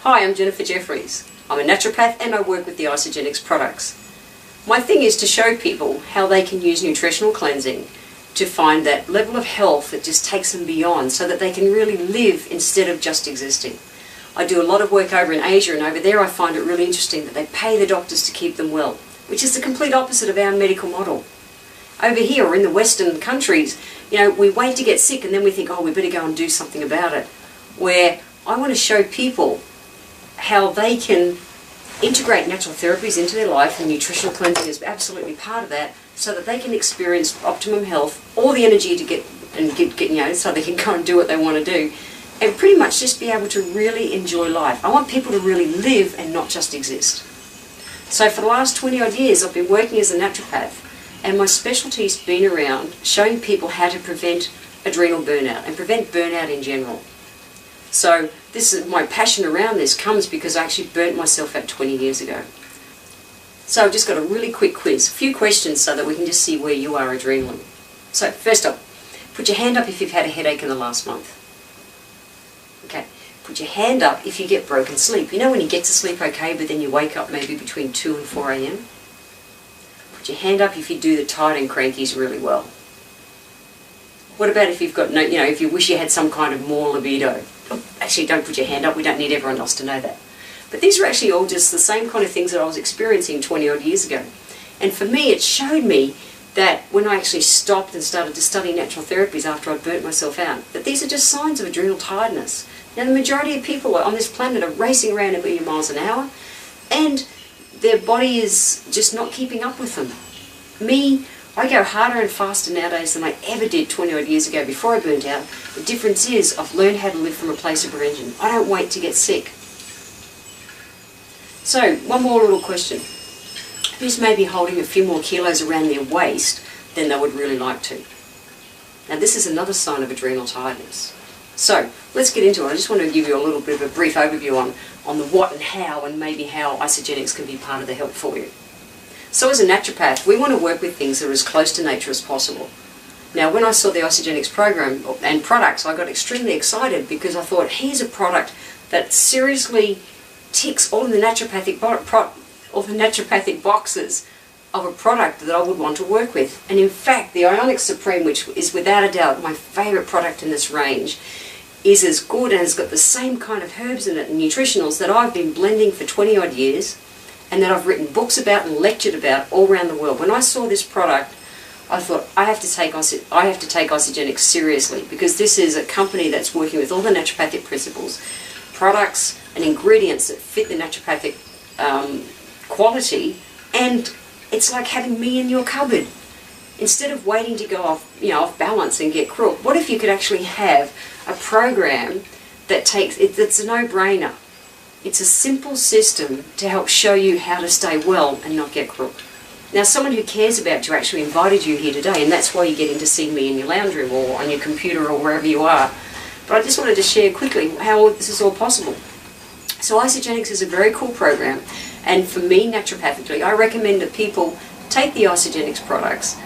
Hi, I'm Jennifer Jeffries. I'm a naturopath and I work with the ISAGENIX products. My thing is to show people how they can use nutritional cleansing to find that level of health that just takes them beyond so that they can really live instead of just existing. I do a lot of work over in Asia, and over there I find it really interesting that they pay the doctors to keep them well, which is the complete opposite of our medical model. Over here, or in the Western countries, we wait to get sick and then we think, oh, we better go and do something about it. Where I want to show people how they can integrate natural therapies into their life, and nutritional cleansing is absolutely part of that, so that they can experience optimum health, all the energy to get so they can go and do what they want to do, and pretty much just be able to really enjoy life. I want people to really live and not just exist. So for the last 20 odd years I've been working as a naturopath, and my specialty's been around showing people how to prevent adrenal burnout and prevent burnout in general. So this is my passion around this comes because I actually burnt myself out 20 years ago. So I've just got a really quick quiz, a few questions so that we can just see where you are adrenally. So first up, put your hand up if you've had a headache in the last month. Okay, put your hand up if you get broken sleep. You know when you get to sleep okay but then you wake up maybe between 2 and 4 a.m? Put your hand up if you do the tired and crankies really well. What about if you've got no, if you wish you had some kind of more libido? Actually, don't put your hand up, we don't need everyone else to know that. But these are actually all just the same kind of things that I was experiencing 20 odd years ago. And for me, it showed me that when I actually stopped and started to study natural therapies after I'd burnt myself out, that these are just signs of adrenal tiredness. Now, the majority of people on this planet are racing around a million miles an hour, and their body is just not keeping up with them. Me, I go harder and faster nowadays than I ever did 20 odd years ago before I burnt out. The difference is I've learned how to live from a place of prevention. I don't wait to get sick. So, one more little question. Who's maybe holding a few more kilos around their waist than they would really like to? Now this is another sign of adrenal tiredness. So, let's get into it. I just want to give you a little bit of a brief overview on the what and how, and maybe how ISAGENIX can be part of the help for you. So as a naturopath, we want to work with things that are as close to nature as possible. Now when I saw the ISAGENIX program and products, I got extremely excited because I thought, here's a product that seriously ticks all of the naturopathic boxes of a product that I would want to work with. And in fact, the ISAGENIX Supreme, which is without a doubt my favourite product in this range, is as good and has got the same kind of herbs in it and nutritionals that I've been blending for 20 odd years, and that I've written books about and lectured about all around the world. When I saw this product, I thought, I have to take ISAGENIX seriously, because this is a company that's working with all the naturopathic principles, products and ingredients that fit the naturopathic quality, and it's like having me in your cupboard. Instead of waiting to go off balance and get crook, what if you could actually have a program that that's a no-brainer? It's a simple system to help show you how to stay well and not get crook. Now, someone who cares about you actually invited you here today, and that's why you're getting to see me in your lounge room or on your computer or wherever you are. But I just wanted to share quickly how this is all possible. So ISAGENIX is a very cool program, and for me, naturopathically, I recommend that people take the ISAGENIX products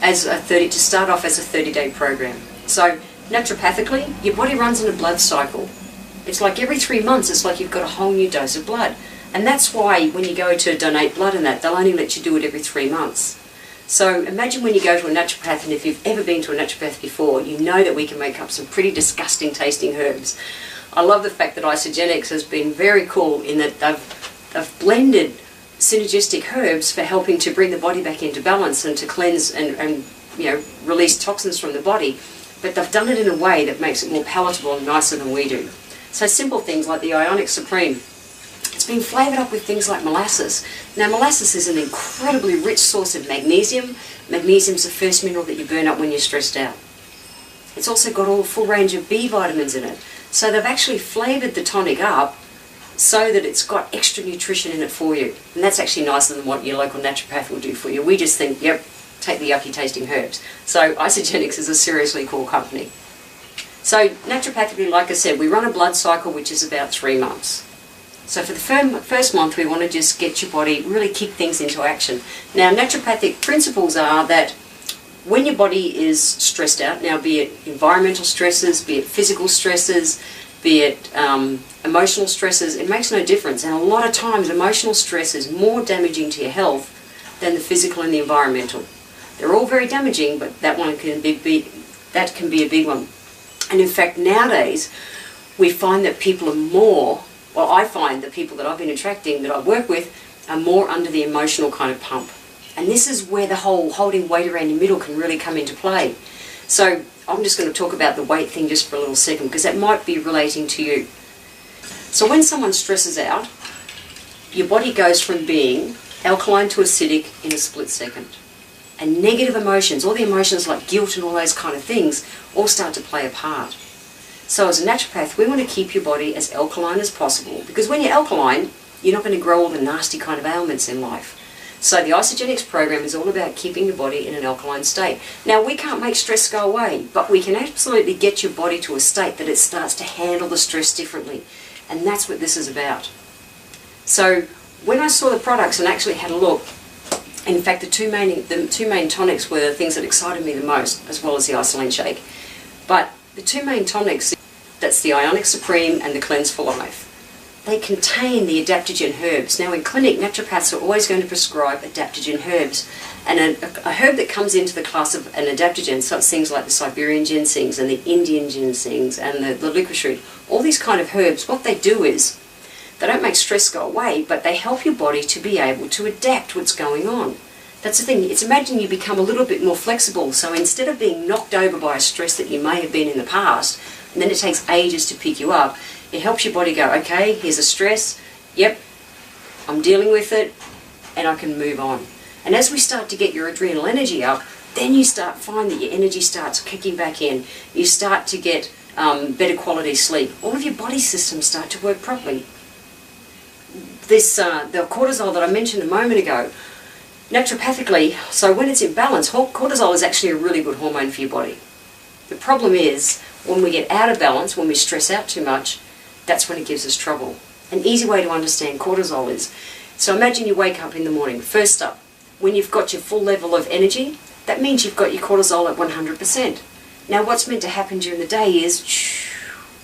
as to start off as a 30-day program. So naturopathically, your body runs in a blood cycle. It's like every 3 months, it's like you've got a whole new dose of blood. And that's why when you go to donate blood and that, they'll only let you do it every 3 months. So imagine when you go to a naturopath, and if you've ever been to a naturopath before, you know that we can make up some pretty disgusting tasting herbs. I love the fact that ISAGENIX has been very cool in that they've blended synergistic herbs for helping to bring the body back into balance and to cleanse and release toxins from the body. But they've done it in a way that makes it more palatable and nicer than we do. So simple things like the ISAGENIX Supreme. It's been flavoured up with things like molasses. Now molasses is an incredibly rich source of magnesium. Magnesium is the first mineral that you burn up when you're stressed out. It's also got a full range of B vitamins in it. So they've actually flavoured the tonic up so that it's got extra nutrition in it for you. And that's actually nicer than what your local naturopath will do for you. We just think, yep, take the yucky tasting herbs. So ISAGENIX is a seriously cool company. So naturopathically, like I said, we run a blood cycle which is about 3 months. So for the first month, we want to just get your body, really kick things into action. Now, naturopathic principles are that when your body is stressed out, now be it environmental stresses, be it physical stresses, be it emotional stresses, it makes no difference. And a lot of times emotional stress is more damaging to your health than the physical and the environmental. They're all very damaging, but that one can be a big one. And in fact, nowadays, we find that people are more, well, I find that people that I've been attracting, that I work with, are more under the emotional kind of pump. And this is where the whole holding weight around your middle can really come into play. So I'm just going to talk about the weight thing just for a little second, because that might be relating to you. So when someone stresses out, your body goes from being alkaline to acidic in a split second. And negative emotions, all the emotions like guilt and all those kind of things, all start to play a part. So as a naturopath, we want to keep your body as alkaline as possible, because when you're alkaline, you're not going to grow all the nasty kind of ailments in life. So the ISAGENIX program is all about keeping your body in an alkaline state. Now, we can't make stress go away, but we can absolutely get your body to a state that it starts to handle the stress differently. And that's what this is about. So when I saw the products and actually had a look, in fact, the two main tonics were the things that excited me the most, as well as the isolane shake. But the two main tonics, that's the ISAGENIX Supreme and the Cleanse for Life. They contain the adaptogen herbs. Now in clinic, naturopaths are always going to prescribe adaptogen herbs. And a herb that comes into the class of an adaptogen, so it's things like the Siberian ginsengs and the Indian ginsengs and the licorice root, all these kind of herbs, what they do is, they don't make stress go away, but they help your body to be able to adapt what's going on. That's the thing, it's imagine you become a little bit more flexible, so instead of being knocked over by a stress that you may have been in the past, and then it takes ages to pick you up, it helps your body go, okay, here's a stress, yep, I'm dealing with it, and I can move on. And as we start to get your adrenal energy up, then you start finding that your energy starts kicking back in. You start to get better quality sleep. All of your body systems start to work properly. The cortisol that I mentioned a moment ago, naturopathically, so when it's in balance, cortisol is actually a really good hormone for your body. The problem is, when we get out of balance, when we stress out too much, that's when it gives us trouble. An easy way to understand cortisol is, so imagine you wake up in the morning. First up, when you've got your full level of energy, that means you've got your cortisol at 100%. Now what's meant to happen during the day is,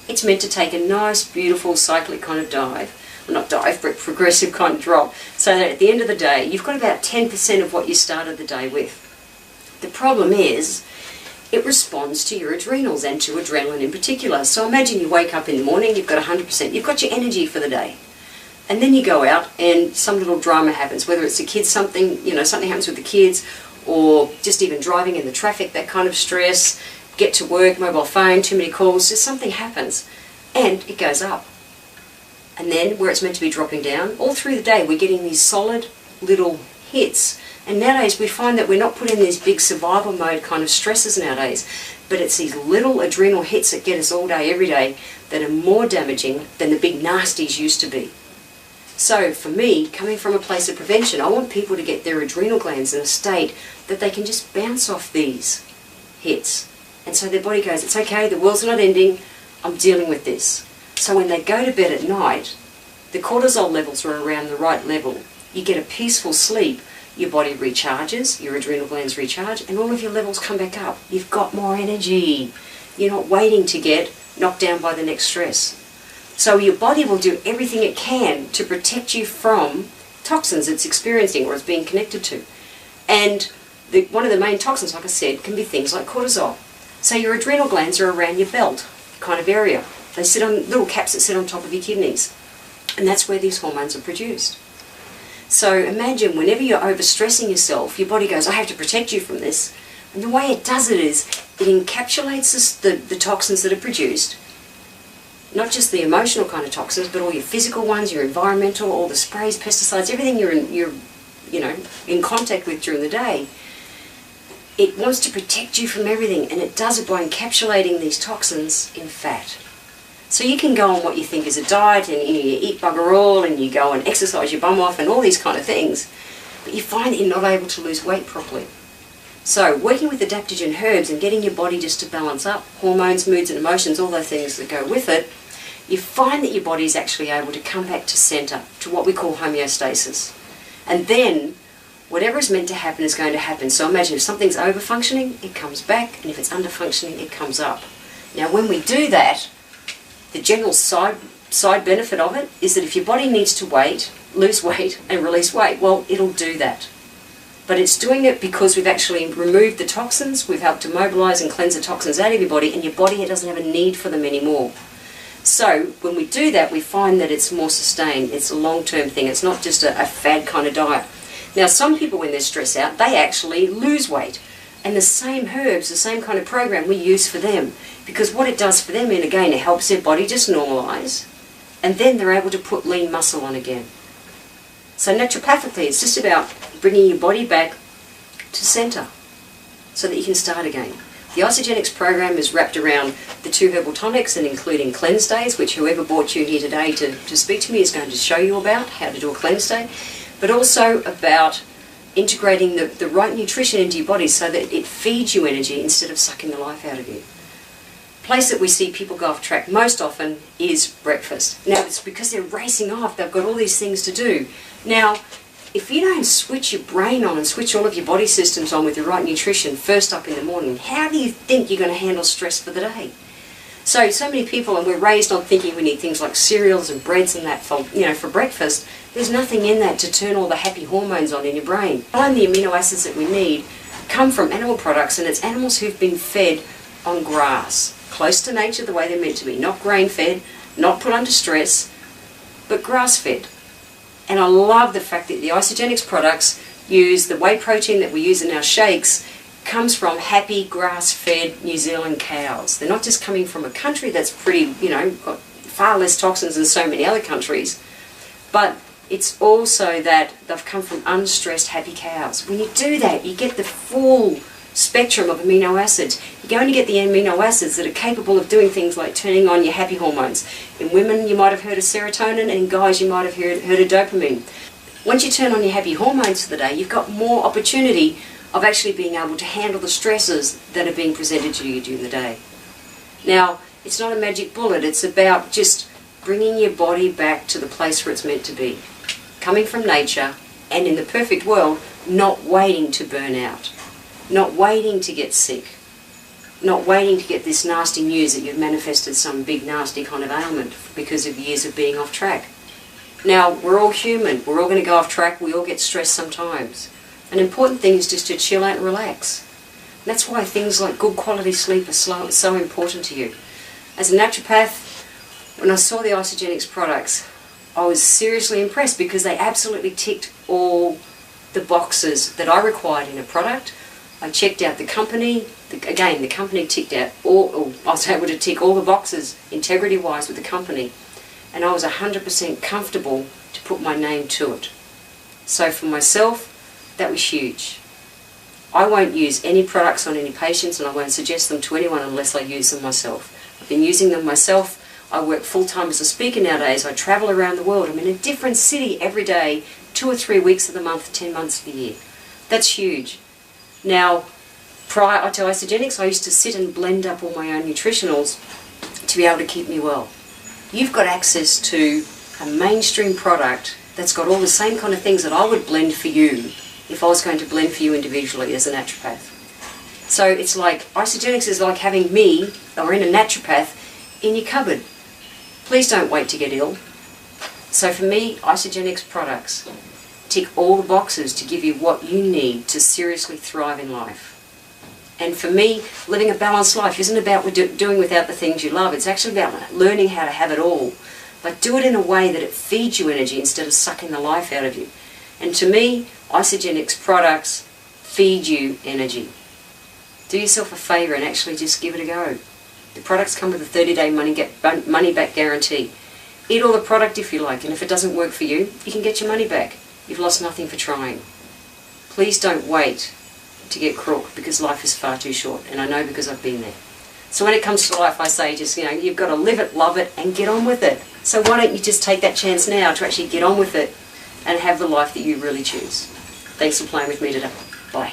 it's meant to take a nice, beautiful, cyclic kind of dive. Well, not dive, but progressive kind of drop. So that at the end of the day, you've got about 10% of what you started the day with. The problem is, it responds to your adrenals and to adrenaline in particular. So imagine you wake up in the morning, you've got 100%, you've got your energy for the day. And then you go out and some little drama happens, whether it's the kids, something happens with the kids, or just even driving in the traffic, that kind of stress, get to work, mobile phone, too many calls, just something happens. And it goes up. And then where it's meant to be dropping down, all through the day we're getting these solid little hits. And nowadays we find that we're not putting these big survival mode kind of stresses nowadays, but it's these little adrenal hits that get us all day, every day, that are more damaging than the big nasties used to be. So for me, coming from a place of prevention, I want people to get their adrenal glands in a state that they can just bounce off these hits. And so their body goes, it's okay, the world's not ending, I'm dealing with this. So when they go to bed at night, the cortisol levels are around the right level. You get a peaceful sleep, your body recharges, your adrenal glands recharge, and all of your levels come back up. You've got more energy. You're not waiting to get knocked down by the next stress. So your body will do everything it can to protect you from toxins it's experiencing or it's being connected to. And one of the main toxins, like I said, can be things like cortisol. So your adrenal glands are around your belt kind of area. They sit on little caps that sit on top of your kidneys. And that's where these hormones are produced. So imagine whenever you're overstressing yourself, your body goes, I have to protect you from this. And the way it does it is, it encapsulates the toxins that are produced, not just the emotional kind of toxins, but all your physical ones, your environmental, all the sprays, pesticides, everything you're in contact with during the day. It wants to protect you from everything, and it does it by encapsulating these toxins in fat. So you can go on what you think is a diet, and you eat bugger all, and you go and exercise your bum off, and all these kind of things, but you find that you're not able to lose weight properly. So working with adaptogen herbs and getting your body just to balance up, hormones, moods and emotions, all those things that go with it, you find that your body is actually able to come back to center, to what we call homeostasis. And then whatever is meant to happen is going to happen. So imagine if something's over-functioning, it comes back, and if it's under-functioning, it comes up. Now when we do that, the general side benefit of it is that if your body needs to lose weight and release weight, well, it'll do that. But it's doing it because we've actually removed the toxins, we've helped to mobilize and cleanse the toxins out of your body, and your body doesn't have a need for them anymore. So when we do that, we find that it's more sustained. It's a long-term thing. It's not just a fad kind of diet. Now, some people, when they're stressed out, they actually lose weight. And the same herbs, the same kind of program we use for them. Because what it does for them, and again, it helps their body just normalise, and then they're able to put lean muscle on again. So naturopathically, it's just about bringing your body back to centre so that you can start again. The ISAGENIX program is wrapped around the 2 herbal tonics and including cleanse days, which whoever brought you here today to speak to me is going to show you about how to do a cleanse day, but also about integrating the right nutrition into your body so that it feeds you energy instead of sucking the life out of you. The place that we see people go off track most often is breakfast. Now, it's because they're racing off, they've got all these things to do. Now, if you don't switch your brain on and switch all of your body systems on with the right nutrition first up in the morning, how do you think you're going to handle stress for the day? So many people, and we're raised on thinking we need things like cereals and breads and that for breakfast. There's nothing in that to turn all the happy hormones on in your brain. Find the amino acids that we need come from animal products, and it's animals who've been fed on grass, close to nature the way they're meant to be, not grain-fed, not put under stress, but grass-fed. And I love the fact that the ISAGENIX products use the whey protein that we use in our shakes comes from happy grass-fed New Zealand cows. They're not just coming from a country that's pretty, got far less toxins than so many other countries, but it's also that they've come from unstressed happy cows. When you do that, you get the full spectrum of amino acids. You're going to get the amino acids that are capable of doing things like turning on your happy hormones. In women, you might have heard of serotonin, and in guys, you might have heard of dopamine. Once you turn on your happy hormones for the day, you've got more opportunity of actually being able to handle the stresses that are being presented to you during the day. Now, it's not a magic bullet. It's about just bringing your body back to the place where it's meant to be. Coming from nature, and in the perfect world, not waiting to burn out. Not waiting to get sick, not waiting to get this nasty news that you've manifested some big nasty kind of ailment because of years of being off track. Now, we're all human, we're all going to go off track, we all get stressed sometimes. An important thing is just to chill out and relax. That's why things like good quality sleep are so important to you. As a naturopath, when I saw the ISAGENIX products, I was seriously impressed because they absolutely ticked all the boxes that I required in a product. I checked out the company. Again, the company ticked out I was able to tick all the boxes integrity-wise with the company, and I was 100% comfortable to put my name to it. So for myself, that was huge. I won't use any products on any patients, and I won't suggest them to anyone unless I use them myself. I've been using them myself. I work full-time as a speaker nowadays. I travel around the world. I'm in a different city every day, 2 or 3 weeks of the month, 10 months of the year. That's huge. Now, prior to ISAGENIX, I used to sit and blend up all my own nutritionals to be able to keep me well. You've got access to a mainstream product that's got all the same kind of things that I would blend for you if I was going to blend for you individually as a naturopath. So it's like, ISAGENIX is like having me, or in a naturopath, in your cupboard. Please don't wait to get ill. So for me, ISAGENIX products tick all the boxes to give you what you need to seriously thrive in life. And for me, living a balanced life isn't about doing without the things you love. It's actually about learning how to have it all, but do it in a way that it feeds you energy instead of sucking the life out of you. And to me, ISAGENIX products feed you energy. Do yourself a favour and actually just give it a go. The products come with a 30-day money-back guarantee. Eat all the product if you like, and if it doesn't work for you, you can get your money back. You've lost nothing for trying. Please don't wait to get crook, because life is far too short, and I know because I've been there. So when it comes to life, I say just, you've got to live it, love it, and get on with it. So why don't you just take that chance now to actually get on with it and have the life that you really choose. Thanks for playing with me today. Bye.